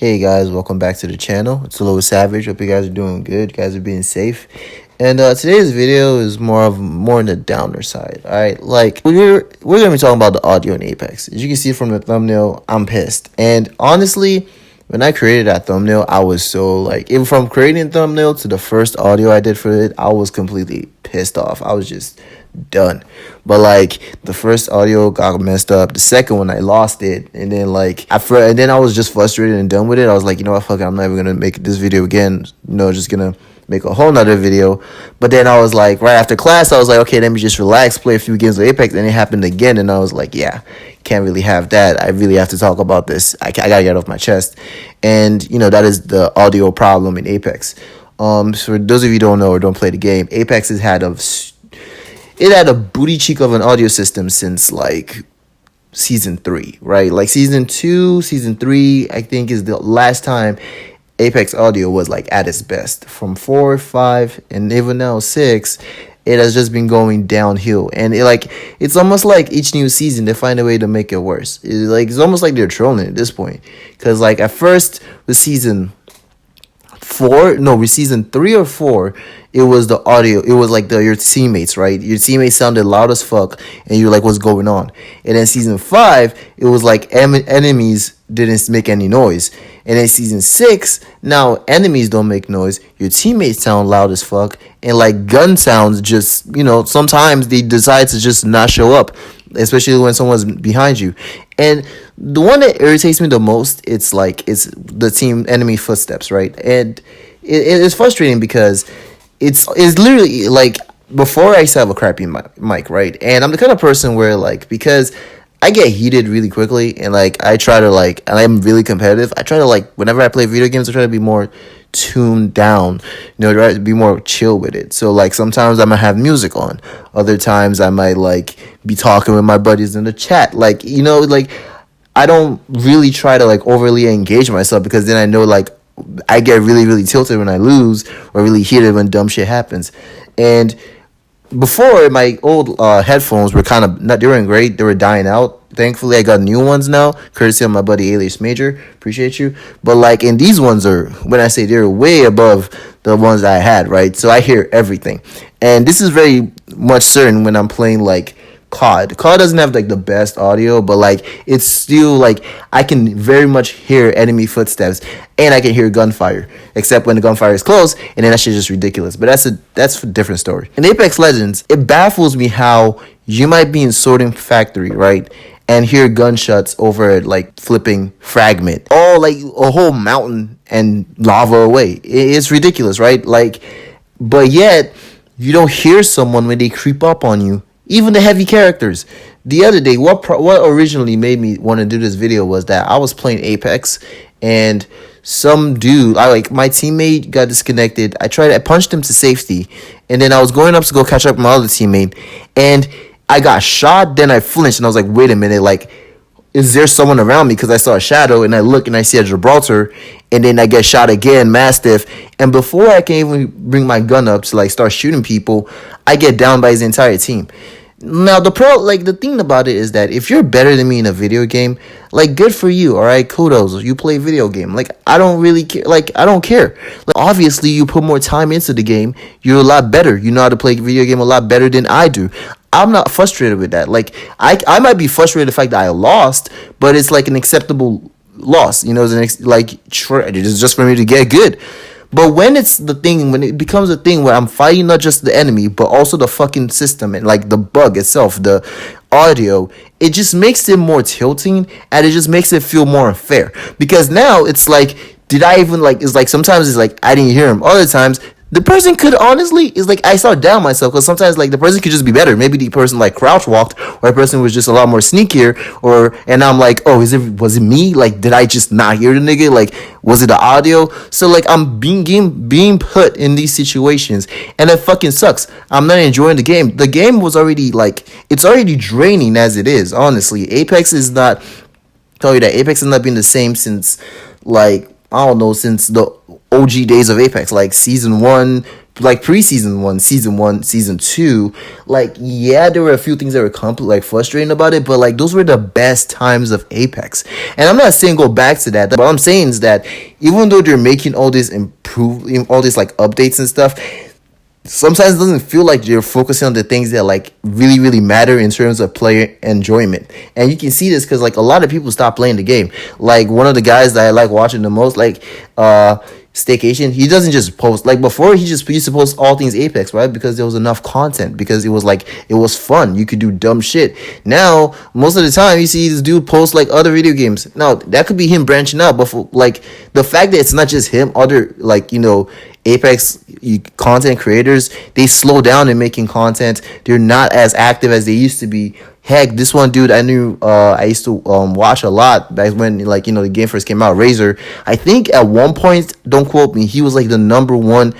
Hey guys, welcome back to the channel. It's Aloha Savage. Hope you guys are doing good. You guys are being safe. And today's video is more on the downer side. Alright, like we're gonna be talking about the audio in Apex. As you can see from the thumbnail, I'm pissed. And honestly, when I created that thumbnail, I was so like, even from creating the thumbnail to the first audio I did for it, I was completely pissed off. I was just done. But like the first audio got messed up, the second one I lost it, and then I was just frustrated and done with it. I was like, you know what, fuck it, I'm never gonna make this video again. Just gonna make a whole nother video. But then I was like, right after class, I was like, okay, let me just relax, play a few games of Apex, and it happened again, and I was like, yeah, can't really have that. I really have to talk about this. I gotta get it off my chest. And that is the audio problem in Apex. So for those of you who don't know or don't play the game, Apex has had a booty cheek of an audio system since like season 3, right? Like season 2, season 3, I think is the last time Apex audio was like at its best. From 4, 5, and even now 6, it has just been going downhill. And it's almost like each new season they find a way to make it worse. It's almost like they're trolling at this point. Because like at first with season 3 or 4, it was the audio. It was like your teammates, right? Your teammates sounded loud as fuck, and you're like, what's going on? And then season 5, it was like enemies didn't make any noise. And then season 6, now enemies don't make noise. Your teammates sound loud as fuck, and like gun sounds just, sometimes they decide to just not show up, especially when someone's behind you. And the one that irritates me the most, it's the team enemy footsteps, right? And it's frustrating because it's literally like, before I used to have a crappy mic, right? And I'm the kind of person where because I get heated really quickly, and I try to and I'm really competitive. I try to whenever I play video games, I try to be more tuned down, try to be more chill with it. So sometimes I might have music on, other times I might be talking with my buddies in the chat. I don't really try to overly engage myself, because then I know I get really, really tilted when I lose, or really heated when dumb shit happens. And before, my old headphones were they weren't great. They were dying out. Thankfully, I got new ones now, courtesy of my buddy Alias Major. Appreciate you. But in these ones when I say they're way above the ones that I had, right? So I hear everything. And this is very much certain when I'm playing COD. COD doesn't have the best audio, but it's still I can very much hear enemy footsteps, and I can hear gunfire, except when the gunfire is close, and then that shit's just ridiculous. But that's a different story. In Apex Legends, it baffles me how you might be in Sorting Factory, right, and hear gunshots over flipping fragment, all a whole mountain and lava away. It's ridiculous, right? But yet you don't hear someone when they creep up on you. Even the heavy characters. The other day, what originally made me want to do this video was that I was playing Apex, and some dude, my teammate got disconnected. I punched him to safety, and then I was going up to go catch up with my other teammate, and I got shot. Then I flinched, and I was like, wait a minute, is there someone around me? Because I saw a shadow, and I look and I see a Gibraltar, and then I get shot again, Mastiff. And before I can even bring my gun up to start shooting people, I get down by his entire team. Now the thing about it is that if you're better than me in a video game, good for you, all right, kudos, you play video game. I don't really care. I don't care. Obviously you put more time into the game, you're a lot better. You know how to play video game a lot better than I do. I'm not frustrated with that. I might be frustrated with the fact that I lost, but it's an acceptable loss. It's just for me to get good. But when it becomes a thing where I'm fighting not just the enemy, but also the fucking system and the bug itself, the audio, it just makes it more tilting, and it just makes it feel more unfair. Because now it's did I even it's sometimes it's I didn't hear him. Other times the person could honestly I start down myself, because sometimes the person could just be better. Maybe the person crouch walked, or the person was just a lot more sneakier, and I'm was it me? Did I just not hear the nigga? Was it the audio? So I'm being put in these situations, and it fucking sucks. I'm not enjoying the game. The game was already it's already draining as it is. Honestly, Apex is not. Tell you that Apex has not been the same since I don't know, since the OG days of Apex, season 1, like preseason one, season one, season two, like yeah, there were a few things that were like frustrating about it, but like those were the best times of Apex. And I'm not saying go back to that, but what I'm saying is that even though they're making all these like updates and stuff, sometimes it doesn't feel like you're focusing on the things that like really really matter in terms of player enjoyment. And you can see this because like a lot of people stop playing the game. Like one of the guys that I like watching the most, like Staycation, he doesn't just post like before. He just used to post all things Apex, right? Because there was enough content, because it was like it was fun, you could do dumb shit. Now most of the time you see this dude post like other video games. Now that could be him branching out, but for, like the fact that it's not just him, other like Apex content creators, they slow down in making content. They're not as active as they used to be. Heck, this one dude I knew, I used to watch a lot back when the game first came out, Razor. I think at one point, don't quote me, he was like the number one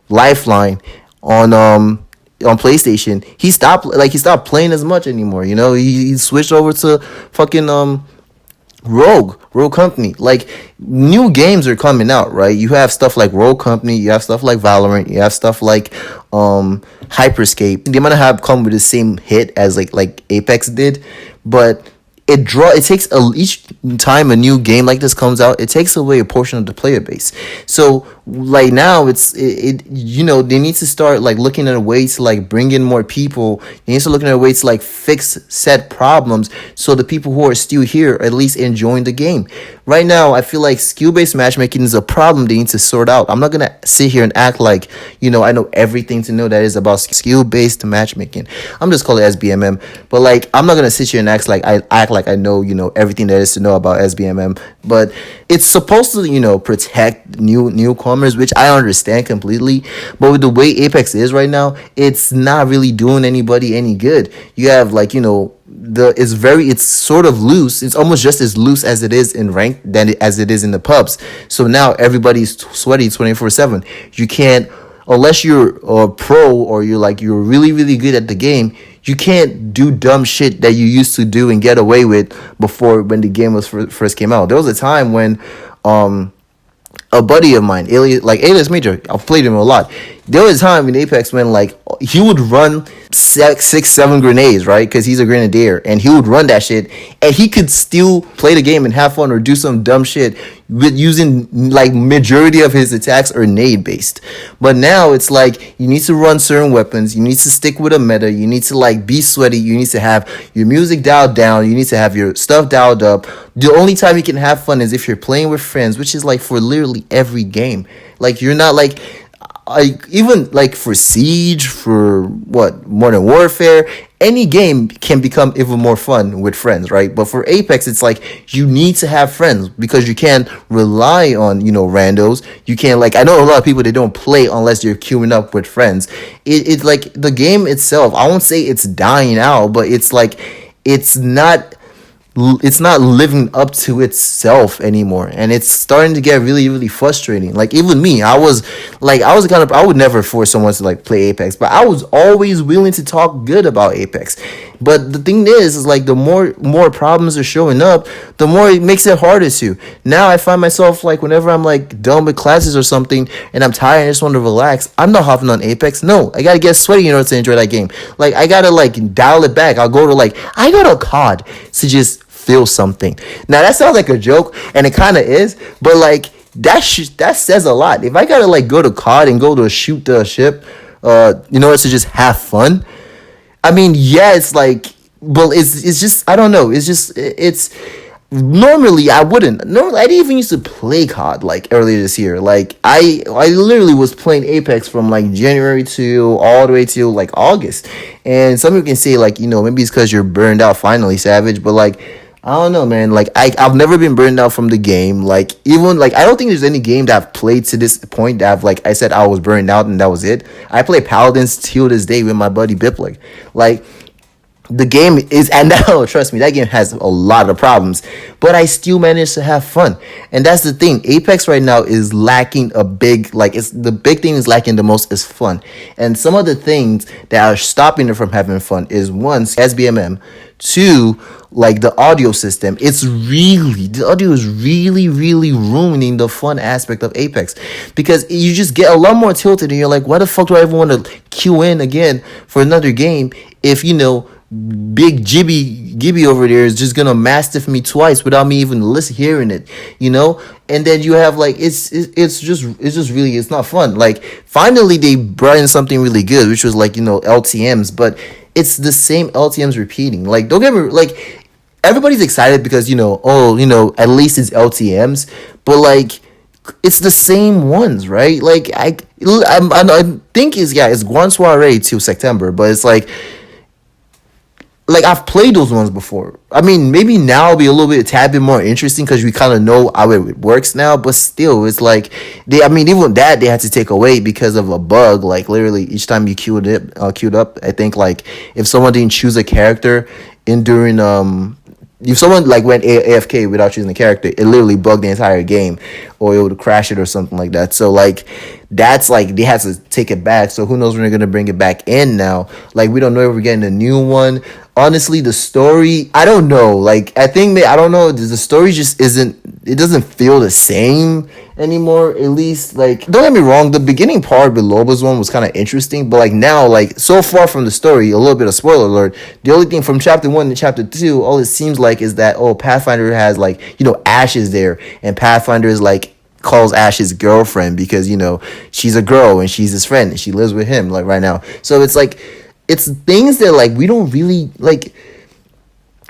lifeline on PlayStation. He stopped playing as much anymore. He switched over to fucking Rogue Company. Like new games are coming out, right? You have stuff like Rogue Company, you have stuff like Valorant, you have stuff like Hyperscape. They might not have come with the same hit as like Apex did, but it takes each time a new game like this comes out, it takes away a portion of the player base. So like now they need to start like looking at a way to like bring in more people. They need to look at a way to like fix said problems, so the people who are still here are at least enjoying the game. Right now I feel like skill-based matchmaking is a problem they need to sort out. I'm not gonna sit here and act like I know everything to know that is about skill-based matchmaking. I'm just calling it SBMM, but like I'm not gonna sit here and act like I know everything there is to know about SBMM. But it's supposed to protect newcomers, which I understand completely. But with the way Apex is right now, it's not really doing anybody any good. You have it's sort of loose. It's almost just as loose as it is in ranked as it is in the pubs. So now everybody's sweaty 24/7. You can't, unless you're a pro or you're really really good at the game, you can't do dumb shit that you used to do and get away with before, when the game was first came out. There was a time when a buddy of mine, Alias Major, I've played him a lot. There was a time in Apex when he would run 6-7 grenades, right? Because he's a grenadier, and he would run that shit, and he could still play the game and have fun or do some dumb shit with using majority of his attacks are nade based. But now it's like you need to run certain weapons, you need to stick with a meta, you need to be sweaty, you need to have your music dialed down, you need to have your stuff dialed up. The only time you can have fun is if you're playing with friends, which is for literally every game. You're not even for Siege, for Modern Warfare, any game can become even more fun with friends, right? But for Apex, it's you need to have friends, because you can't rely on randos. You can't I know a lot of people, they don't play unless you're queuing up with friends. It's the game itself, I won't say it's dying out, but it's it's not living up to itself anymore, and it's starting to get really really frustrating. Even me, I would never force someone to play Apex, but I was always willing to talk good about Apex. But the thing is the more problems are showing up, the more it makes it harder to. Now I find myself whenever I'm done with classes or something and I'm tired and I just want to relax, I'm not hopping on Apex. No, I gotta get sweaty in order to enjoy that game. I gotta dial it back. I go to COD to just feel something. Now that sounds like a joke, and it kind of is, but that says a lot. If I gotta go to COD and go to shoot the ship, in order to just have fun, I mean, yeah, it's but it's just, I don't know. It's normally I wouldn't. Normally, I didn't even used to play COD earlier this year. I literally was playing Apex from January to all the way to August. And some people can say maybe it's because you're burned out finally, Savage, but I don't know, man. I've never been burned out from the game. Even I don't think there's any game that I've played to this point that I said I was burned out and that was it. I play Paladins till this day with my buddy Biplik. the game is, and now trust me, that game has a lot of problems, but I still managed to have fun. And that's the thing, Apex right now is lacking a big, like, it's the big thing is lacking the most is fun. And some of the things that are stopping it from having fun is, one, SBMM, two, like the audio system. It's really, the audio is really, really ruining the fun aspect of Apex, because you just get a lot more tilted and you're like, why the fuck do I even want to queue in again for another game if, you know, big Gibby over there is just gonna mastiff me twice without me even hearing it, you know. And then you have like, it's just really, it's not fun. Like, finally they brought in something really good, which was like, you know, LTMs, but it's the same LTMs repeating. Like, don't get me, like, everybody's excited because, you know, oh, you know, at least it's LTMs, but like, it's the same ones, right? Like, I think it's, yeah, it's Guan Soiree till September, but it's like I've played those ones before. I mean, maybe now it'll be a little bit, a tad bit more interesting because we kind of know how it works now. But still, it's like I mean, even that they had to take away because of a bug. Like, literally, each time you queued up, I think, like, if someone didn't choose a character in during if someone like went AFK without choosing a character, it literally bugged the entire game, or it would crash it or something like that. So like, that's like, they had to take it back. So who knows when they're gonna bring it back in now? Like, we don't know if we're getting a new one. Honestly, the story, I don't know. Like, I think I don't know. The story just isn't. It doesn't feel the same anymore. At least, like, don't get me wrong. The beginning part with Loba's one was kind of interesting, but like now, like, so far from the story, a little bit of spoiler alert. The only thing from chapter 1 to chapter 2, all it seems like is that, oh, Pathfinder has, like, you know, Ashes there, and Pathfinder is like, calls Ash his girlfriend because, you know, she's a girl and she's his friend and she lives with him, like, right now. So it's like, it's things that, like, we don't really like.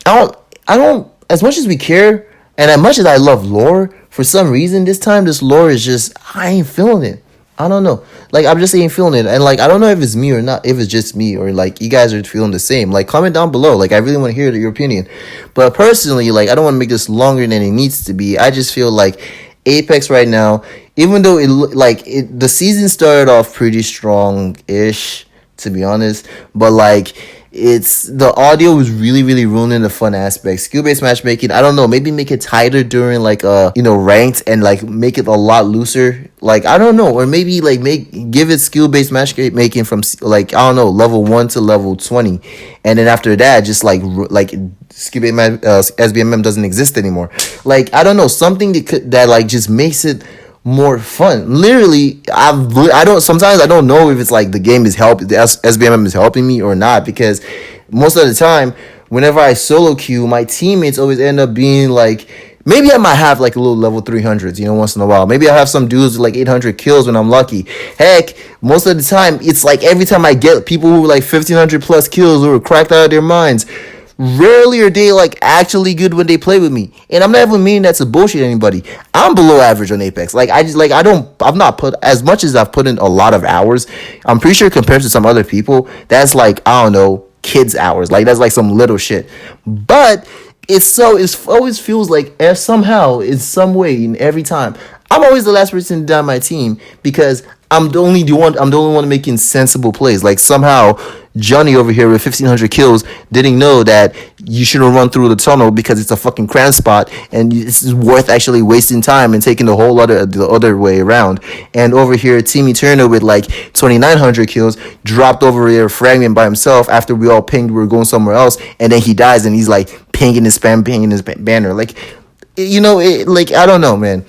I don't as much as we care and as much as I love lore, for some reason this time this lore is just, I ain't feeling it. I don't know. Like, I'm just ain't feeling it. And like, I don't know if it's me or not, if it's just me or like you guys are feeling the same. Like, comment down below. Like, I really want to hear your opinion. But personally, like, I don't want to make this longer than it needs to be. I just feel like Apex right now, even though the season started off pretty strong-ish, to be honest, but like, it's, the audio was really, really ruining the fun aspect. Skill-based matchmaking, I don't know, maybe make it tighter during like you know, ranked, and like make it a lot looser. Like, I don't know, or maybe like give it skill-based matchmaking from like, I don't know, level 1 to level 20, and then after that just like skill-based SBMM doesn't exist anymore. Like, I don't know, something that like just makes it more fun. Literally, sometimes I don't know if it's like the game is helping, the SBMM is helping me or not, because most of the time whenever I solo queue, my teammates always end up being like, maybe I might have like a little level 300s, you know, once in a while. Maybe I have some dudes with like 800 kills when I'm lucky. Heck, most of the time it's like every time I get people who are like 1500 plus kills who are cracked out of their minds, rarely are they like actually good when they play with me. And I'm not even meaning that to bullshit anybody. I'm below average on Apex. Like, I just, like, I've not put as much as I've put in a lot of hours. I'm pretty sure compared to some other people, that's like, I don't know, kids hours. Like, that's like some little shit. But it always feels like somehow, in some way, in every time, I'm always the last person down my team because I'm the only one making sensible plays. Like, somehow Johnny over here with 1500 kills didn't know that you shouldn't run through the tunnel because it's a fucking cram spot and it's worth actually wasting time and taking the other way around. And over here, Timmy Turner with like 2900 kills dropped over here fragment by himself after we all pinged we were going somewhere else, and then he dies and he's like pinging his banner. Like, you know, like, I don't know, man.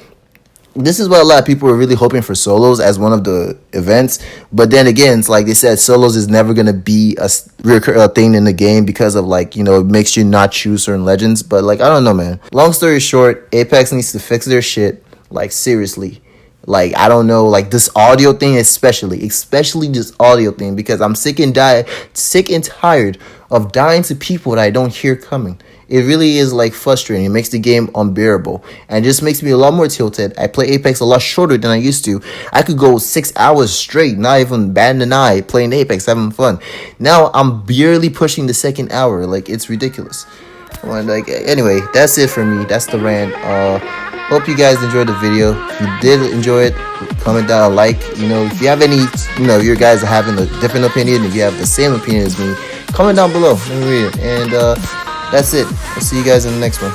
This is what a lot of people are really hoping for solos as one of the events. But then again, it's like they said, solos is never going to be a thing in the game because of, like, you know, it makes you not choose certain legends. But, like, I don't know, man. Long story short, Apex needs to fix their shit. Like, seriously. Like, I don't know, like, this audio thing especially this audio thing, because I'm sick and tired of dying to people that I don't hear coming. It really is, like, frustrating. It makes the game unbearable and just makes me a lot more tilted. I play Apex a lot shorter than I used to. I could go 6 hours straight, not even batting an eye, playing Apex, having fun. Now I'm barely pushing the second hour. Like, it's ridiculous. Like, anyway, that's it for me. That's the rant. Hope you guys enjoyed the video. If you did enjoy it, comment down a like. You know, if you have any, you know, your guys are having a different opinion, if you have the same opinion as me, Comment down below. Let me read it. And that's it. I'll see you guys in the next one.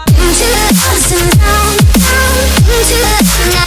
Into the ups and down, into the